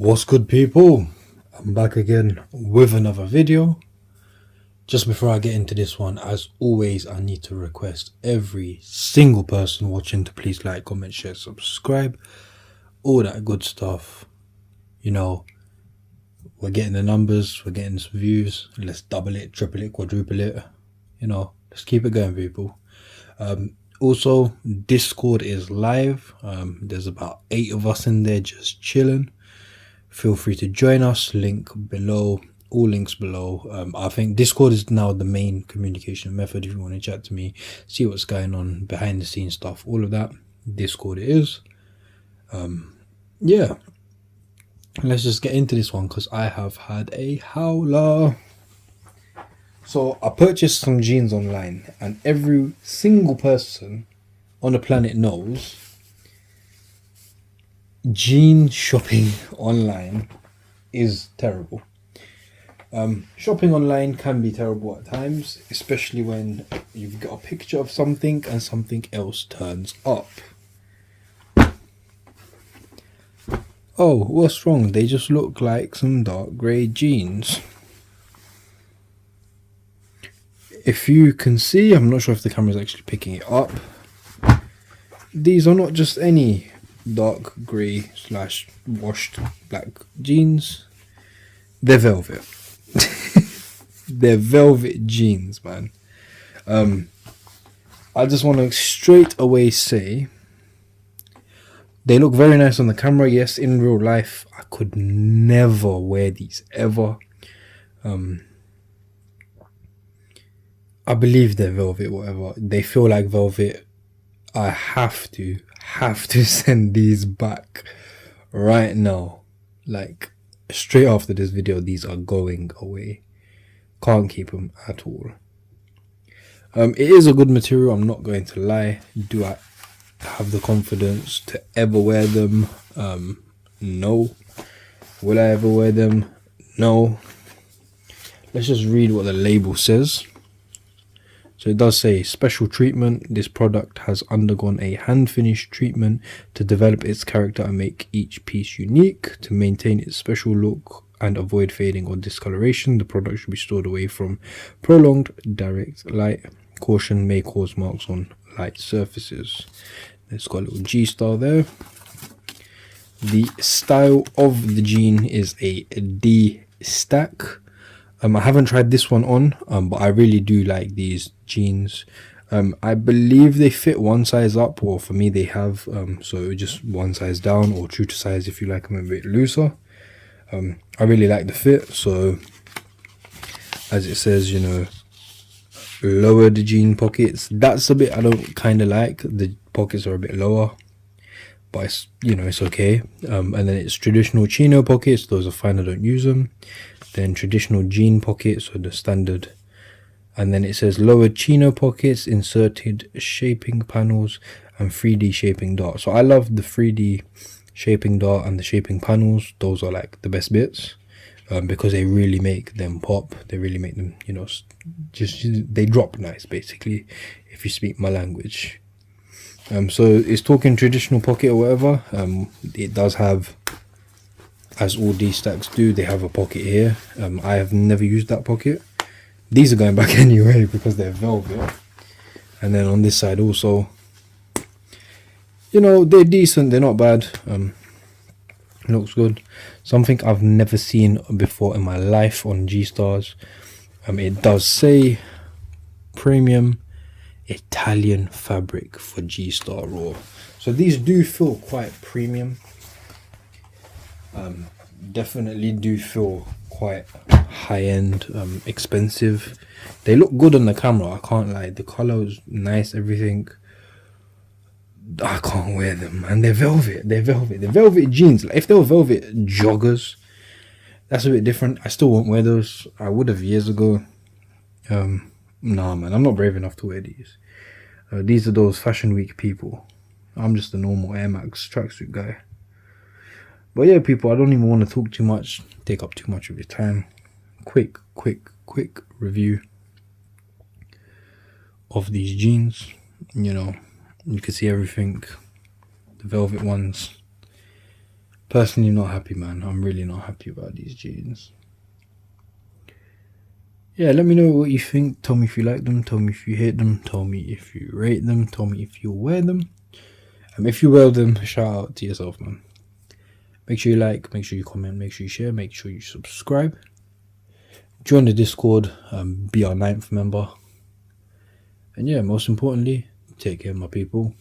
What's good, people? I'm back again with another video. Just before I get into this one, as always, I need to request every single person watching to please like, comment, share, subscribe, all that good stuff. You know, we're getting the numbers, we're getting some views. Let's double it, triple it, quadruple it. You know, let's keep it going, people. Also, Discord is live. There's about 8 of us in there just chilling. Feel free to join us. Link below. All links below. I think Discord is now the main communication method. If you want to chat to me, see what's going on behind the scenes stuff, all of that, Discord it is. Yeah, let's just get into this one because I have had a howler. So I purchased some jeans online, and every single person on the planet knows jean shopping online is terrible. Shopping online can be terrible at times, especially when you've got a picture of something and something else turns up. Oh, what's wrong? They just look like some dark grey jeans. If you can see, I'm not sure if the camera's actually picking it up. These are not just any dark grey / washed black jeans. They're velvet. They're velvet jeans, man. I just want to straight away say they look very nice on the camera. Yes, in real life I could never wear these ever. I believe they're velvet, whatever. They feel like velvet. I have to send these back right now. Like, straight after this video, these are going away. Can't keep them at all. It is a good material, I'm not going to lie. Do I have the confidence to ever wear them? No. Will I ever wear them? No. Let's just read what the label says. So it does say, special treatment. This product has undergone a hand-finished treatment to develop its character and make each piece unique. To maintain its special look and avoid fading or discoloration, the product should be stored away from prolonged direct light. Caution, may cause marks on light surfaces. It's got a little G star there. The style of the jean is a D-Staq. I haven't tried this one on, but I really do like these jeans. I believe they fit one size up, or for me they have, so just one size down, or true to size if you like them a bit looser. I really like the fit, so as it says, you know, lower the jean pockets. That's a bit I don't kind of like. The pockets are a bit lower, but it's, you know, it's okay. And then it's traditional chino pockets. Those are fine, I don't use them. Then traditional jean pockets, so the standard. And then it says lowered chino pockets, inserted shaping panels, and 3D shaping dart. So I love the 3D shaping dart and the shaping panels. Those are like the best bits, because they really make them pop. They really make them, you know, they drop nice, basically, if you speak my language. So it's talking traditional pocket or whatever. It does have, as all D-Staqs do, they have a pocket here. I have never used that pocket. These are going back anyway because they're velvet. And then on this side also, you know, they're decent, they're not bad. Looks good. Something I've never seen before in my life on G-Stars. It does say premium Italian fabric for G-Star Raw. So these do feel quite premium. Definitely do feel quite high-end, expensive. They look good on the camera, I can't lie. The color is nice, everything. I can't wear them, man. They're velvet. They're velvet jeans. Like, if they were velvet joggers, that's a bit different. I still won't wear those. I would have years ago. Nah, man, I'm not brave enough to wear these. These are those fashion week people. I'm just a normal Air Max tracksuit guy. But yeah, people, I don't even want to talk too much, take up too much of your time. Quick review of these jeans. You know, you can see everything. The velvet ones Personally, not happy, man. I'm really not happy about these jeans. Yeah, let me know what you think. Tell me if you like them. Tell me if you hate them. Tell me if you rate them. Tell me if you wear them. If you wear them, shout out to yourself, man. Make sure you like, make sure you comment, make sure you share, make sure you subscribe. Join the Discord, be our 9th member. And yeah, most importantly, take care, my people.